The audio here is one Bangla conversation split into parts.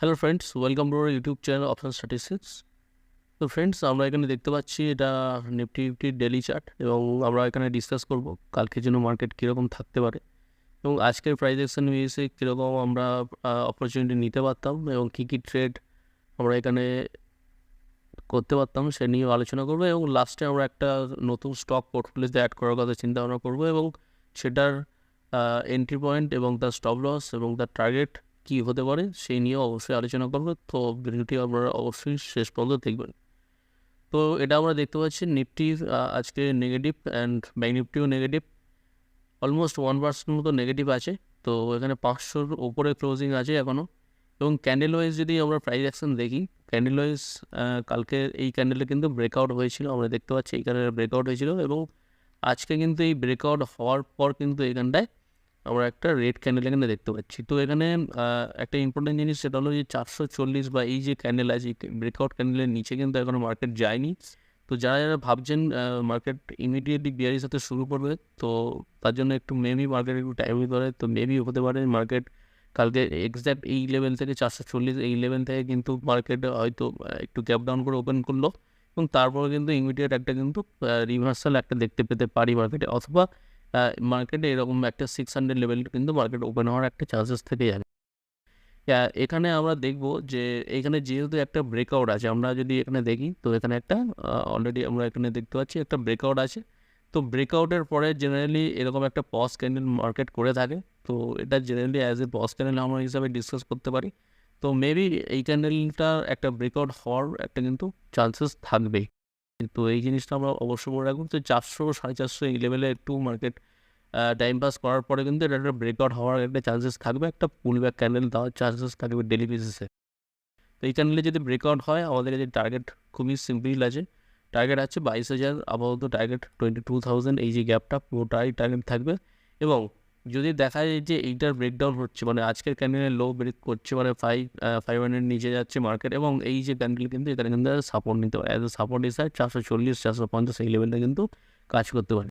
Hello friends, welcome to our YouTube channel option statistics. তো ফ্রেন্ডস, আমরা এখানে দেখতে পাচ্ছি এটা নিফটির ডেলি চার্ট এবং আমরা এখানে ডিসকাস করব কালকের জন্য মার্কেট কীরকম থাকতে পারে এবং আজকের প্রাইস অ্যাকশন বেসে কীরকম আমরা অপরচুনিটি নিতে পারতাম এবং কী কী ট্রেড আমরা এখানে করতে পারতাম সে নিয়েও আলোচনা করবো এবং লাস্টে আমরা একটা নতুন স্টক পোর্টফোলিওতে অ্যাড করার কথা চিন্তা ভাবনা করবো এবং সেটার এন্ট্রি পয়েন্ট এবং তার স্টপ লস এবং তার টার্গেট কী হতে পারে সেই নিয়েও অবশ্যই আলোচনা করবো। তো ভিডিওটি আপনারা অবশ্যই শেষ পর্যন্ত দেখবেন। তো এটা আমরা দেখতে পাচ্ছি নিফটি আজকে নেগেটিভ অ্যান্ড ব্যাঙ্ক নিফটিও নেগেটিভ, অলমোস্ট 1% মতো নেগেটিভ আছে। তো এখানে 500-র ওপরে ক্লোজিং আছে এখনও এবং ক্যান্ডেল ওয়াইজ যদি আমরা প্রাইস অ্যাকশন দেখি, ক্যান্ডেল ওয়াইজ কালকে এই ক্যান্ডেলে কিন্তু ব্রেকআউট হয়েছিল, আমরা দেখতে পাচ্ছি এইখানে ব্রেকআউট হয়েছিল এবং আজকে কিন্তু এই ব্রেকআউট হওয়ার পর কিন্তু এখানটায় আমরা একটা রেড ক্যান্ডেল এখানে দেখতে পাচ্ছি। তো এখানে একটা ইম্পর্টেন্ট জিনিস সেটা হলো যে 440 বা এই যে ক্যান্ডেল আছে ব্রেকআউট ক্যান্ডেলের নিচে কিন্তু এখনও মার্কেট যায়নি। তো যারা ভাবছেন মার্কেট ইমিডিয়েটলি বিয়ারের সাথে শুরু করবে, তো তার জন্য একটু মেবি মার্কেট একটু টাইম নিতে পারে। তো মেবি হতে পারে মার্কেট কালকে এক্স্যাক্ট এই লেভেল থেকে 440 এই লেভেল থেকে কিন্তু মার্কেট হয়তো একটু গ্যাপ ডাউন করে ওপেন করলো এবং তারপরে কিন্তু ইমিডিয়েট একটা কিন্তু রিভার্সাল একটা দেখতে পেতে পারি মার্কেটে, অথবা মার্কেটে এরকম একটা 600 লেভেল কিন্তু মার্কেট ওপেন হওয়ার একটা চান্সেস থেকে যাবে। এখানে আমরা দেখব যে এখানে যেহেতু একটা ব্রেকআউট আছে, আমরা যদি এখানে দেখি তো এখানে একটা অলরেডি আমরা এখানে দেখতে পাচ্ছি একটা ব্রেকআউট আছে। তো ব্রেকআউটের পরে জেনারেলি এরকম একটা পজ ক্যান্ডেল মার্কেট করে থাকে। তো এটা generally as a pause candle আমরা হিসাবে ডিসকাস করতে পারি। তো মেবি এই ক্যান্ডেলটা একটা ব্রেকআউট হওয়ার একটা কিন্তু চান্সেস থাকবে। তো এই জিনিসটা আমরা অবশ্যই মনে রাখবো। তো 400 450 এই লেভেলে একটু মার্কেট টাইম পাস করার পরে কিন্তু এটা একটা ব্রেকআউট হওয়ার একটা চান্সেস থাকবে, একটা পুল ব্যাক ক্যান্ডেল দেওয়ার চান্সেস থাকবে ডেলি বেসিসে। তো এই ক্যান্ডেলে যদি ব্রেকআউট হয় আমাদের কাছে টার্গেট খুবই সিম্পল আছে। টার্গেট আছে 22,000, আপাতত টার্গেট 22,000, এই যে গ্যাপটা পুরোটাই টার্গেট থাকবে। এবং যদি দেখা যায় যে এইটার ব্রেকডাউন হচ্ছে, মানে আজকের ক্যান্ডেলের লো ব্রেক করছে, মানে 500 নিচে যাচ্ছে মার্কেট এবং এই যে ক্যান্ডেল কিন্তু এখানে কিন্তু সাপোর্ট নিতে পারে, অ্যাজ এ সাপোর্ট হিসাবে 440 450 এই লেভেলটা কিন্তু কাজ করতে পারে।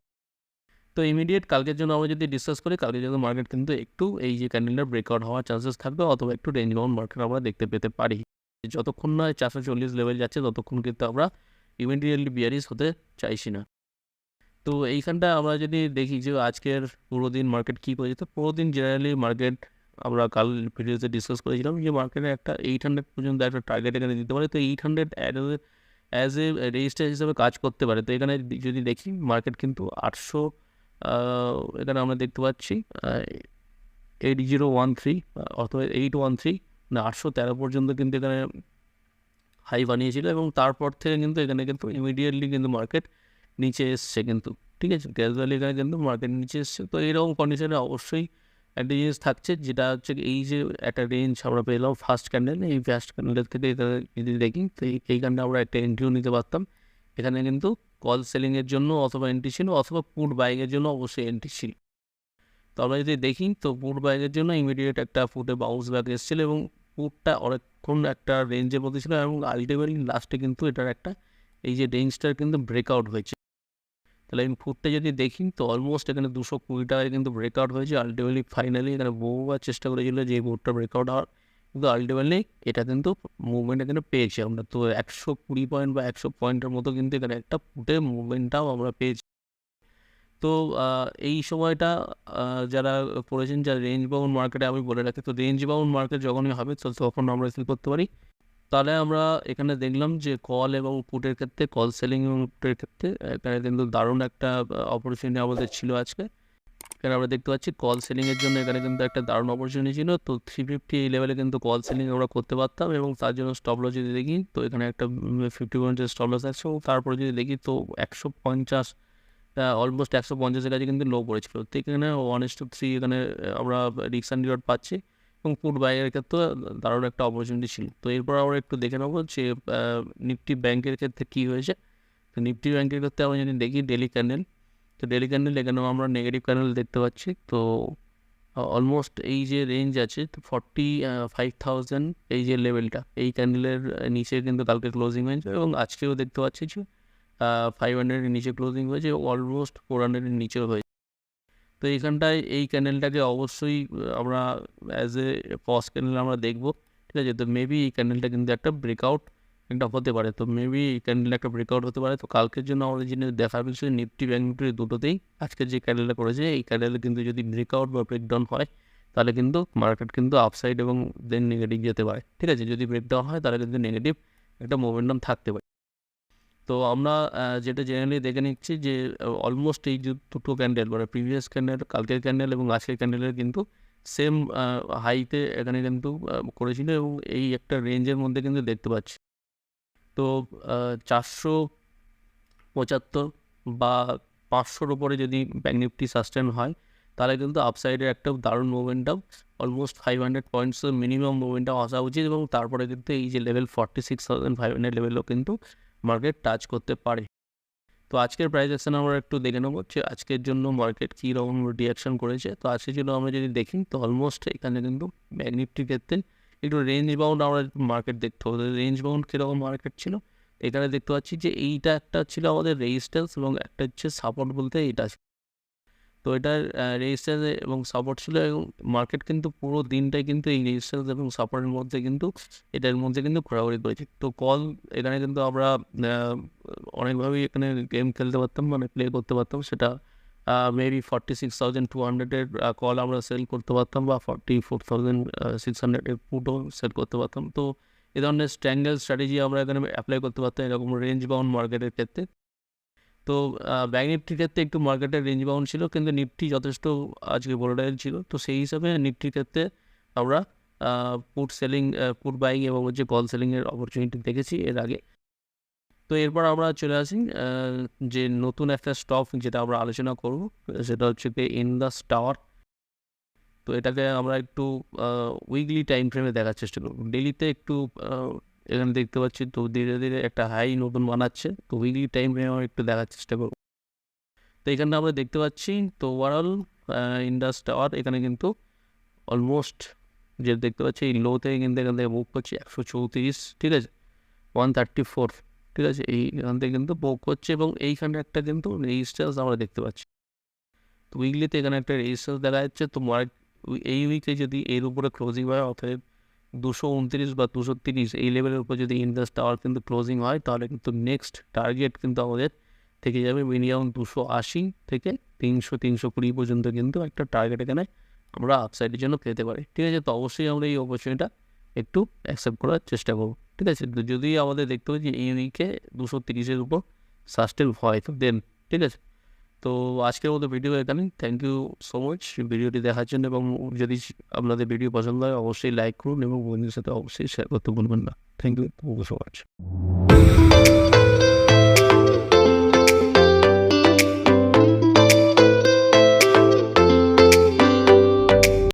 তো ইমিডিয়েট কালকের জন্য আমরা যদি ডিসকাস করি, কালকের জন্য মার্কেট কিন্তু একটু এই যে ক্যান্ডেলটা ব্রেকআউট হওয়ার চান্সেস থাকবে, অথবা একটু রেঞ্জ বাউন্ড মার্কেট আমরা দেখতে পেতে পারি। যতক্ষণ না 440 লেভেল যাচ্ছে ততক্ষণ কিন্তু আমরা ইমিডিয়েটলি বিয়ারিশ হতে চাইছি না। তো এইখানটা আমরা যদি দেখি যে আজকের পুরো দিন মার্কেট কী করেছে, তো পুরো দিন জেনারেলি মার্কেট আমরা কাল ভিডিওতে ডিসকাস করেছিলাম যে মার্কেটে একটা 800 পর্যন্ত একটা টার্গেট এখানে দিতে পারে। তো 800 অ্যাজ এ রেজিস্ট্যান্স হিসাবে কাজ করতে পারে। তো এখানে যদি দেখি মার্কেট কিন্তু 800, এখানে আমরা দেখতে পাচ্ছি 8013 অথবা 813 না 813 পর্যন্ত কিন্তু এখানে হাই বানিয়েছিল এবং তারপর থেকে কিন্তু এখানে কিন্তু ইমিডিয়েটলি কিন্তু মার্কেট নিচে এসছে কিন্তু, ঠিক আছে, গ্র্যাজুয়ালি এখানে কিন্তু মার্কেট নিচে এসছে। তো এইরকম কন্ডিশনে অবশ্যই একটা জিনিস থাকছে, যেটা হচ্ছে এই যে একটা রেঞ্জ আমরা পেলাম ফার্স্ট ক্যান্ডেল, এই ফার্স্ট ক্যান্ডেলের থেকে এখানে যদি দেখি তো এইখানটা আমরা একটা এন্ট্রিও নিতে পারতাম। এখানে কিন্তু কল সেলিংয়ের জন্য অথবা এন্ট্রি ছিল, অথবা পুট বাইংয়ের জন্য অবশ্যই এন্ট্রি ছিল। তো আমরা যদি দেখি তো পুট বাইংয়ের জন্য ইমিডিয়েট একটা ফুটে বাউন্স ব্যাক এসেছিল এবং পুটটা অনেকক্ষণ একটা রেঞ্জের মধ্যে ছিল এবং আলটিমেটলি লাস্টে কিন্তু এটার একটা এই যে রেঞ্জটার কিন্তু ব্রেকআউট হয়েছে। তাহলে আমি ফুটটা যদি দেখি তো অলমোস্ট এখানে 220 টাকায় কিন্তু ব্রেকআউট হয়েছে। আলটিমেটলি ফাইনালি এখানে বহুবার চেষ্টা করেছিল যে এই ফুটটা ব্রেকআউট হওয়ার, কিন্তু আলটিমেটলি এটা কিন্তু মুভমেন্ট এখানে পেয়েছি আমরা। তো 120 পয়েন্ট বা 100 পয়েন্টের মতো কিন্তু এখানে একটা ফুটে মুভমেন্টটাও আমরা পেয়েছি। তো এই সময়টা যারা পড়েছেন, যারা রেঞ্জ বাউন্ড মার্কেটে, আমি বলে রাখি তো রেঞ্জ বাউন্ড মার্কেট যখনই হবে তো তখন আমরা কী করতে পারি, তাহলে আমরা এখানে দেখলাম যে কল এবং পুটের ক্ষেত্রে, কল সেলিং এবং পুটের ক্ষেত্রে এখানে কিন্তু দারুণ একটা অপরচুনিটি আমাদের ছিল আজকে। এখানে আমরা দেখতে পাচ্ছি কল সেলিংয়ের জন্য এখানে কিন্তু একটা দারুণ অপরচুনিটি ছিল। তো 350 এই লেভেলে কিন্তু কল সেলিং আমরা করতে পারতাম এবং তার জন্য স্টপ লস যদি দেখি তো এখানে একটা 50 পয়েন্টের স্টপ লস আছে এবং তারপরে যদি দেখি তো 150, অলমোস্ট 150-এর কাছে কিন্তু লো পড়েছিল। তো এখানে 1:3 এখানে আমরা রিস্ক অ্যান্ড রিওয়ার্ড পাচ্ছি এবং পুট বাইয়ের ক্ষেত্রে দারুণ একটা অপরচুনিটি ছিল। তো এরপর আমরা একটু দেখে নেবো যে নিফটি ব্যাংকের ক্ষেত্রে কী হয়েছে। তো নিফটি ব্যাংকের ক্ষেত্রে আমরা যদি দেখি ডেলি ক্যান্ডেল, তো ডেলি ক্যান্ডেল এখানেও আমরা নেগেটিভ ক্যান্ডেল দেখতে পাচ্ছি। তো অলমোস্ট এই যে রেঞ্জ আছে তো 45,000 এই যে লেভেলটা, এই ক্যান্ডেলের নিচে কিন্তু কালকে ক্লোজিং হয়েছে এবং আজকেও দেখতে পাচ্ছি যে 500-এর নিচে ক্লোজিং হয়েছে, অলমোস্ট 400-এর নিচেও হয়েছে। তো এইখানটায় এই ক্যান্ডেলটাকে অবশ্যই আমরা অ্যাজ এ পজ ক্যান্ডেল আমরা দেখবো, ঠিক আছে। তো মেবি এই ক্যান্ডেলটা কিন্তু একটা ব্রেকআউট একটা হতে পারে, তো মেবি এই ক্যান্ডেল একটা ব্রেকআউট হতে পারে। তো কালকের জন্য আমাদের জিনিস দেখার বিষয় নিফটি ব্যাঙ্ক নিফটি দুটোতেই আজকের যে ক্যান্ডেলটা করেছে এই ক্যান্ডেলে কিন্তু যদি ব্রেকআউট বা ব্রেকডাউন হয় তাহলে কিন্তু মার্কেট কিন্তু আপসাইড এবং দেন নেগেটিভ যেতে পারে, ঠিক আছে। যদি ব্রেকডাউন হয় তাহলে কিন্তু নেগেটিভ একটা মোমেন্টাম থাকতে পারে। তো আমরা যেটা জেনারেলি দেখে নিচ্ছি যে অলমোস্ট এই যে দুটো ক্যান্ডেল মানে প্রিভিয়াস ক্যান্ডেল, কালকের ক্যান্ডেল এবং আজকের ক্যান্ডেলের কিন্তু সেম হাইতে এখানে কিন্তু করেছিল এবং এই একটা রেঞ্জের মধ্যে কিন্তু দেখতে পাচ্ছি। তো 475 বা 500-র উপরে যদি ব্যাঙ্ক নিফটি সাস্টেন হয় তাহলে কিন্তু আপসাইডের একটা দারুণ মোমেন্টাম অলমোস্ট 500 পয়েন্টসের মিনিমাম মোমেন্টাম আসা উচিত এবং তারপরে কিন্তু এই যে লেভেল 46,500 লেভেলও কিন্তু মার্কেট টাচ করতে পারে। তো আজকের প্রাইস অ্যাকশন আমরা একটু দেখে নেবো যে আজকের জন্য মার্কেট কী রকম রিয়াকশন করেছে। তো আজকের জন্য আমরা যদি দেখি তো অলমোস্ট এখানে কিন্তু ব্যাঙ্ক নিফটির ক্ষেত্রে একটু রেঞ্জ বাউন্ড আমরা মার্কেট দেখতে হবে। রেঞ্জ বাউন্ড কীরকম মার্কেট ছিল এখানে দেখতে পাচ্ছি যে এইটা একটা ছিল আমাদের রেজিস্ট্যান্স এবং একটা হচ্ছে সাপোর্ট বলতে এইটা ছিল। তো এটার রেজিস্ট্যান্স এবং সাপোর্ট ছিল এবং মার্কেট কিন্তু পুরো দিনটাই কিন্তু এই রেজিস্ট্যান্স এবং সাপোর্টের মধ্যে কিন্তু এটার মধ্যে কিন্তু ঘোরাঘুরি করেছে। তো কল এখানে কিন্তু আমরা অনেকভাবেই এখানে গেম খেলতে পারতাম মানে প্লে করতে পারতাম, সেটা মেবি 46,200-এর কল আমরা সেল করতে পারতাম বা 44,600-এর পুটও সেল করতে পারতাম। তো এ ধরনের স্ট্র্যাঙ্গেল স্ট্র্যাটেজি আমরা এখানে অ্যাপ্লাই করতে পারতাম এরকম রেঞ্জ বাউন্ড মার্কেটের ক্ষেত্রে। তো ব্যাঙ্ক নিফটির ক্ষেত্রে একটু মার্কেটের রেঞ্জ বাউন্ড ছিল কিন্তু নিফটি যথেষ্ট আজকে ভোলাটাইল ছিল। তো সেই হিসাবে নিফটির ক্ষেত্রে আমরা পুট সেলিং পুট বাইং এবং হচ্ছে কল সেলিংয়ের অপরচুনিটি দেখেছি এর আগে। তো এরপর আমরা চলে আসি যে নতুন একটা স্টক যেটা আমরা আলোচনা করব সেটা হচ্ছে কি ইন্দাস টাওয়ার। তো এটাকে আমরা একটু উইকলি টাইম ফ্রেমে দেখার চেষ্টা করব। ডেলিতে একটু এখানে দেখতে পাচ্ছি তো ধীরে ধীরে একটা হাই নতুন বানাচ্ছে, তো উইকলি টাইম ফ্রেমে আমরা একটু দেখার চেষ্টা করব। তো এখানে আমরা দেখতে পাচ্ছি তো ওভারঅল ইন্দাস টাওয়ার এখানে কিন্তু অলমোস্ট যে দেখতে পাচ্ছি এই লো থেকে কিন্তু এখান থেকে মুভ করছে 134, ঠিক আছে, 134, ঠিক আছে, এইখান থেকে কিন্তু মুভ করছে এবং এইখানে একটা কিন্তু রেজিস্ট্যান্স আমরা দেখতে পাচ্ছি। তো উইকলিতে এখানে একটা রেজিস্ট্যান্স দেখা যাচ্ছে। তো এই উইকে যদি এর উপরে ক্লোজিং হয় অর্থাৎ 229 বা 230 এই লেভেলের উপর যদি ইন্দাস টাওয়ার কিন্তু ক্লোজিং হয় তাহলে কিন্তু নেক্সট টার্গেট কিন্তু আমাদের থেকে যাবে মিনিমাম 280 থেকে 300-320 পর্যন্ত কিন্তু একটা টার্গেট এখানে আমরা আপসাইডের জন্য পেতে পারি, ঠিক আছে। তো অবশ্যই আমরা এই অপরচুনিটিটা একটু অ্যাকসেপ্ট করার চেষ্টা করবো, ঠিক আছে। তো যদি আমাদের দেখতে হবে যে এই উইকে 230-এর উপর সাস্টেন হয় তো দেন, ঠিক আছে। তো আজকের মতো ভিডিও এখানে, থ্যাংক ইউ সো মাচ ভিডিওটি দেখার জন্য এবং যদি আপনাদের ভিডিও পছন্দ হয় অবশ্যই লাইক করুন এবং বন্ধুদের সাথে অবশ্যই শেয়ার করতে ভুলবেন না। Thank you so much.